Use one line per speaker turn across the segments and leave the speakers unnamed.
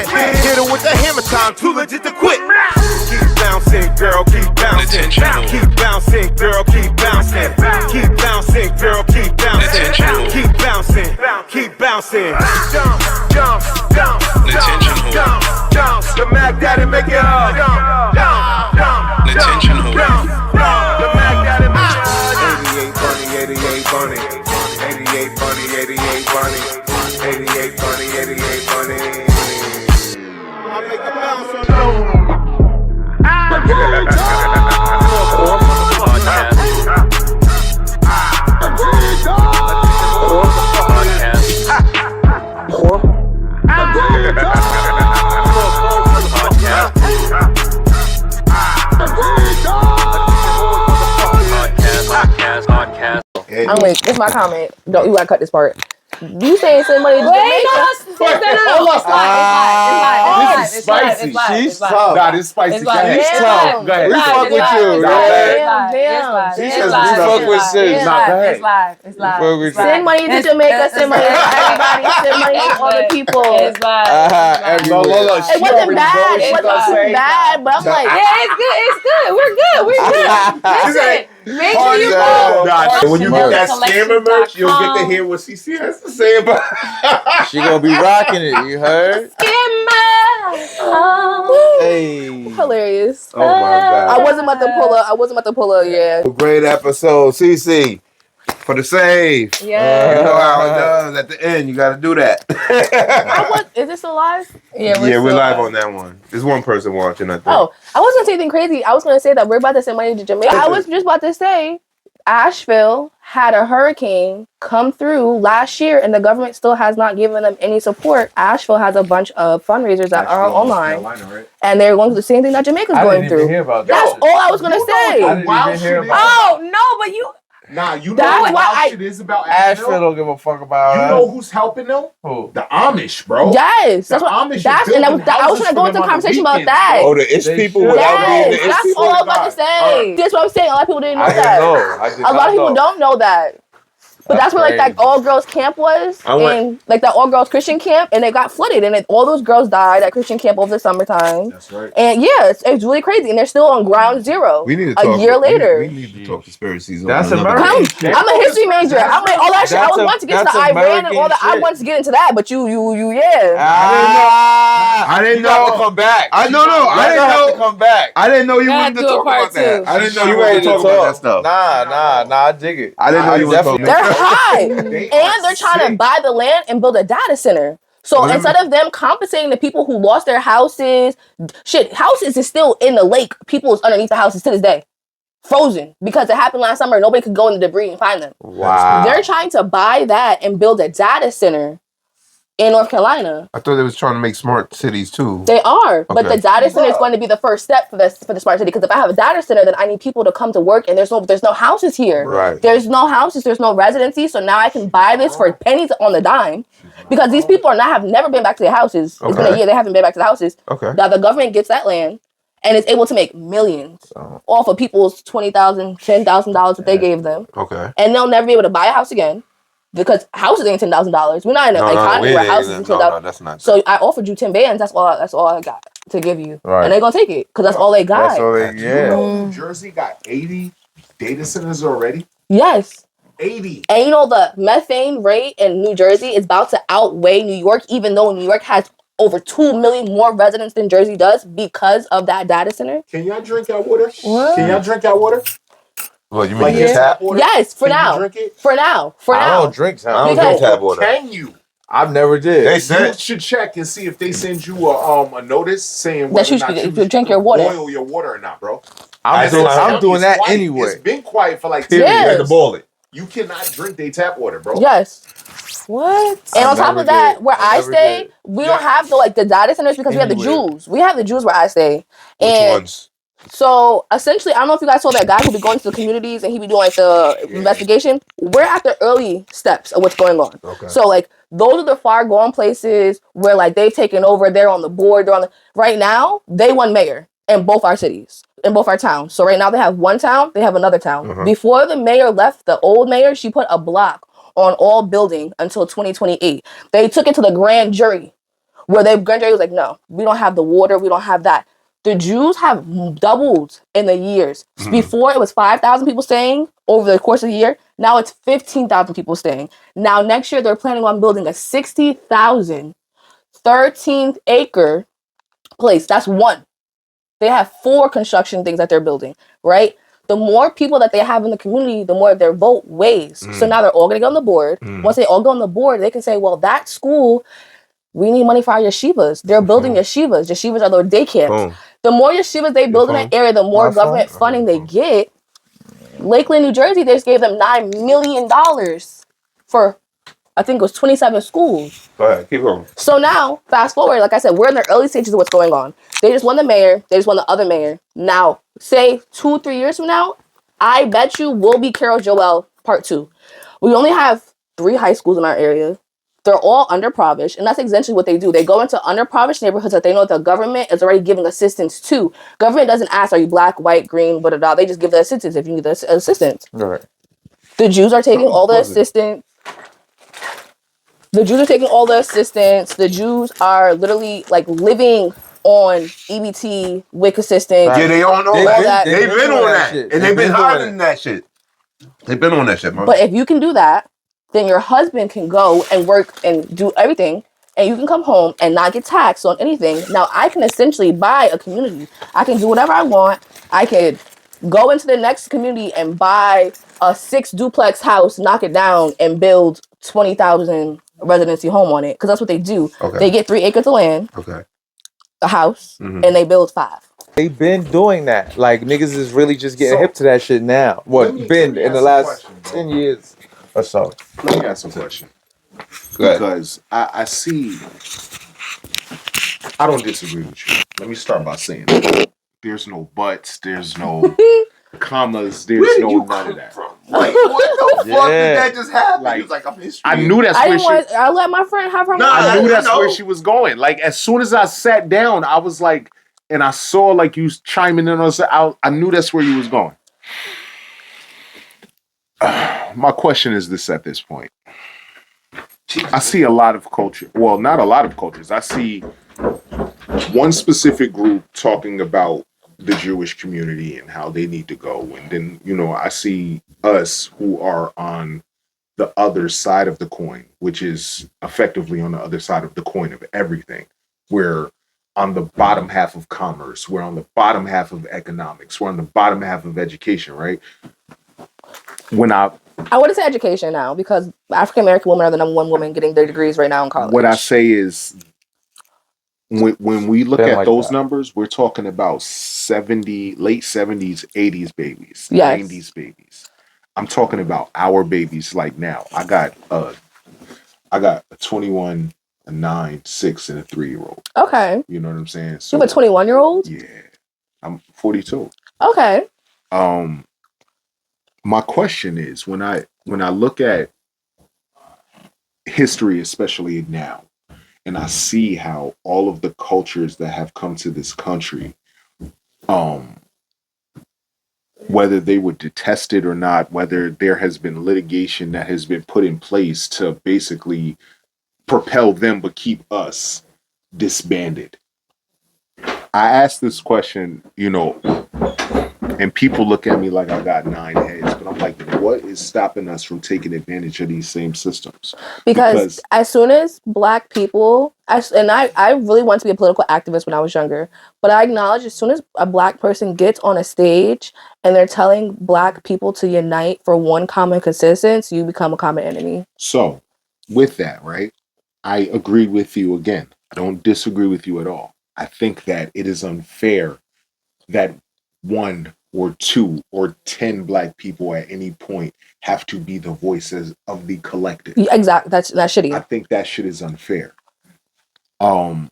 grip. Hit her with the hammer time, too legit to quit. Keep bouncing, girl, keep bouncing. Keep bouncing, girl, keep bouncing. Keep bouncing, girl, keep bouncing. Keep bouncing, keep bouncing. Jump, jump, jump, jump, jump, jump. The Mac Daddy make it hard. Jump, jump, jump, jump, jump. The Mac Daddy make it hard. 88 bunny, 88 bunny. 88 bunny, 88 bunny. 88 bunny, 88 bunny. I make the bounce on you.
I'm like, this is my comment. Don't you gotta cut this part. You saying somebody to Jamaica?
This is spicy. She's tough. Nah, this is spicy. She's tough. Go ahead.
We fuck with you.
Damn.
She says we fuck with shit.
It's live.
Send money to Jamaica. Send money to everybody. Send money to all the people.
It's live.
It wasn't bad. It wasn't too bad, but I'm like,
yeah, it's good. We're good. Listen. Make sure you go.
When you get that scammer merch, you'll get to hear what CC has to say about it.
She gonna be rocking it, you heard?
Hey. Hilarious.
Oh my God.
I wasn't about to pull up, yeah.
Great episode, CC. For the save.
Yeah.
You know how it does at the end. You got to do that.
Is this still live?
Yeah,
we're live on that one. There's one person watching, I think.
Oh, I wasn't going to say anything crazy. I was going to say that we're about to send money to Jamaica. I was just about to say Asheville had a hurricane come through last year and the government still has not given them any support. Asheville has a bunch of fundraisers that are online.
Right?
And they're going through the same thing that Jamaica's going through.
Hear about that.
That's all I was going to say.
But you...
Nah, you know what wild shit is about Asheville?
Asheville don't give a fuck about
You know who's helping them?
Who?
The Amish, bro.
Yes.
The Amish
I was trying to go into a conversation about that.
Oh, the Ish people without being the Ish
That's
people?
all I was about to say. That's what I'm saying. A lot of people didn't know that. A lot of people don't know that. But that's where like that all girls camp was, and like that all girls Christian camp, and it got flooded, and all those girls died at Christian camp over the summertime.
That's right.
And yeah, it's really crazy, and they're still on ground zero.
We need to talk
a year later.
We need to talk conspiracies.
That's American.
I'm a history major. I'm like all that shit. I was wanting to get into Iran and all that. I wanted to get into that, but you, yeah.
I didn't know.
You have to come back.
I didn't know.
To come back.
I didn't know you wanted to talk about that. I didn't know you wanted to talk about that stuff.
Nah, I dig it.
I didn't know you wanted to talk about
that. They're high. And they're trying to buy the land and build a data center. So instead of them compensating the people who lost their houses, houses is still in the lake. People is underneath the houses to this day. Frozen. Because it happened last summer. Nobody could go in the debris and find them.
Wow.
They're trying to buy that and build a data center in North Carolina.
I thought they was trying to make smart cities too.
They are, but the data center is going to be the first step for the smart city. Because if I have a data center, then I need people to come to work, and there's no houses here.
Right.
There's no houses. There's no residency. So now I can buy this for pennies on the dime, because these people have never been back to their houses. It's been a year. They haven't been back to the houses.
Okay.
Now the government gets that land and is able to make millions off of people's $20,000, $10,000 that they gave them.
Okay.
And they'll never be able to buy a house again. Because houses ain't $10,000. We're not in an economy where houses is $10,000.
No, that's not.
So I offered you 10 bands. That's all I got to give you.
Right.
And they're gonna take it because that's all they got.
That's all they,
You know New Jersey got 80 data centers already?
Yes.
80.
And you know the methane rate in New Jersey is about to outweigh New York, even though New York has over 2 million more residents than Jersey does because of that data center.
Can y'all drink our water?
What?
Can y'all drink our water?
Well, you mean tap water?
Yes, for
Can
now.
you drink it?
For now.
I don't drink tap water.
I don't drink tap water. Can you?
I've never did.
They said you should check and see if they send you a notice saying whether
that you drink your water.
Boil your water or not, bro.
I'm doing that anyway.
It's been quiet for like
2 years.
You had to boil it. You cannot drink their tap water, bro.
Yes. What? And on top of that, where I stay, we don't have the data centers because we have the Jews. We have the Jews where I stay.
Which ones?
So essentially, I don't know if you guys saw that guy who be going to the communities and he be doing the investigation. We're at the early steps of what's going on.
Okay.
So those are the far gone places where they've taken over. They're on the board. Right now. They won mayor in both our cities, in both our towns. So right now they have one town. They have another town. Before the mayor left, the old mayor, she put a block on all building until 2028. They took it to the grand jury. Where the Grand Jury was like, no, we don't have the water, we don't have that. The Jews have doubled in the years. Before, it was 5,000 people staying over the course of the year. Now it's 15,000 people staying. Now next year, they're planning on building a 60,000, 13-acre place. That's one. They have 4 construction things that they're building, right? The more people that they have in the community, the more their vote weighs. So now they're all going to get on the board. Once they all go on the board, they can say, well, that school, we need money for our yeshivas. They're building yeshivas. Yeshivas are the day camps. The more yeshivas they build in that area, the more government funding they get. Lakeland, New Jersey, they just gave them $9 million for, I think it was 27 schools.
Go ahead, keep going.
So now, fast forward, like I said, we're in the early stages of what's going on. They just won the mayor. They just won the other mayor. Now, say 2-3 years from now, I bet you we'll be Carol Joel Part 2. We only have 3 high schools in our area. They're all underprivileged, and that's essentially what they do. They go into underprivileged neighborhoods that they know the government is already giving assistance to. Government doesn't ask, are you black, white, green, blah, blah, blah. They just give the assistance if you need the assistance.
Right.
The Jews are taking all the assistance. The Jews are taking all the assistance. The Jews are literally like living on EBT, WIC assistance.
Yeah, they all know that.
They've
been on that. And they've been hiding that shit. They've been on that shit, man.
But if you can do that, then your husband can go and work and do everything, and you can come home and not get taxed on anything. Now, I can essentially buy a community. I can do whatever I want. I could go into the next community and buy a 6-duplex house, knock it down, and build 20,000 residency home on it. Because that's what they do. Okay. They get 3 acres of land, a house, and they build 5.
They've been doing that. Like, niggas is really just getting hip to that shit now. What, been in the last 10 years or so?
Let me ask a question. Because I see, I don't disagree with you. Let me start by saying there's no buts, there's no commas, there's no none of that.
Like, what the fuck did that just happen?
Like,
He was like, I'm history.
I knew that's where she...
I let my friend have her
No, I knew that's where she was going. Like, as soon as I sat down, I was like, and I saw like you chiming in on something, I knew that's where you was going. My question is this at this point. I see a lot of culture. Well, not a lot of cultures. I see one specific group talking about the Jewish community and how they need to go. And then, you know, I see us who are on the other side of the coin, which is effectively on the other side of the coin of everything. We're on the bottom half of commerce. We're on the bottom half of economics. We're on the bottom half of education, right? When I
wouldn't say education now, because African American women are the number 1 woman getting their degrees right now in college.
What I say is, when we look at like those numbers, we're talking about late 70s, 80s babies, 90s babies. I'm talking about our babies like now. I got a 21, a 9, 6, and a 3-year-old.
Okay.
You know what I'm saying? So,
you have a 21-year-old?
Yeah. I'm 42.
Okay.
My question is, when I look at history, especially now, and I see how all of the cultures that have come to this country, whether they would detest it or not, whether there has been litigation that has been put in place to basically propel them but keep us disbanded. I ask this question, you know, and people look at me like I got 9 heads, but I'm like, what is stopping us from taking advantage of these same systems?
Because as soon as Black people, and I really wanted to be a political activist when I was younger, but I acknowledge as soon as a Black person gets on a stage and they're telling Black people to unite for one common consensus, you become a common enemy.
So, with that, right, I agree with you again. I don't disagree with you at all. I think that it is unfair that 1 or 2 or 10 Black people at any point have to be the voices of the collective.
Yeah, exactly. That's shitty.
I think that shit is unfair. I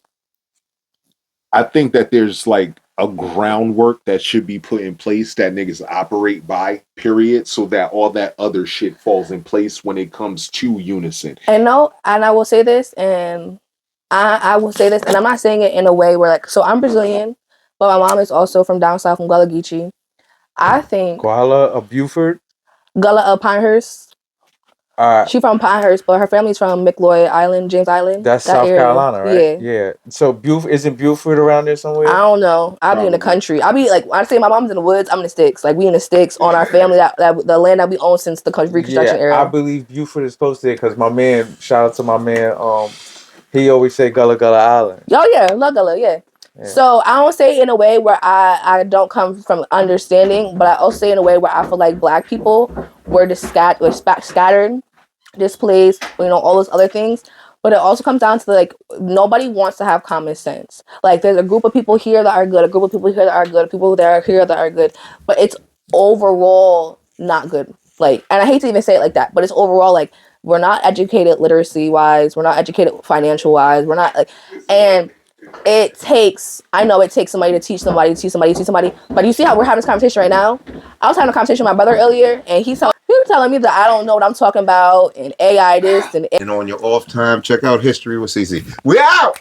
think that there's like a groundwork that should be put in place that niggas operate by, period, so that all that other shit falls in place when it comes to unison.
And I will say this, and I will say this, and I'm not saying it in a way where like, so I'm Brazilian, but my mom is also from down south from Gualaguichi. I think
Guala of Buford,
Gullah of Pinehurst. She from Pinehurst, but her family's from McLoy Island, James Island.
That's
that
South
area.
Carolina, right? Yeah. So isn't Buford around there somewhere?
I don't know. I'll be in the country. I'll be like, when I say my mom's in the woods, I'm in the sticks. Like, we in the sticks on our family, that the land that we own since the Reconstruction era.
I believe Buford is close there because my man, shout out to my man, he always say Gullah Gullah Island.
Oh yeah, love Gullah, yeah. So I don't say it in a way where I don't come from understanding, but I also say it in a way where I feel like Black people were just scattered, displaced, all those other things. But it also comes down to like, nobody wants to have common sense. Like, there's a group of people here that are good, a group of people here that are good, people that are here that are good, but it's overall not good. Like, and I hate to even say it like that, but it's overall like, we're not educated literacy wise, we're not educated financial wise, we're not like, and I know it takes somebody to teach somebody, but you see how we're having this conversation right now? I was having a conversation with my brother earlier, and he was telling me that I don't know what I'm talking about, and AI this, and
on your off time, check out History with CC. We out!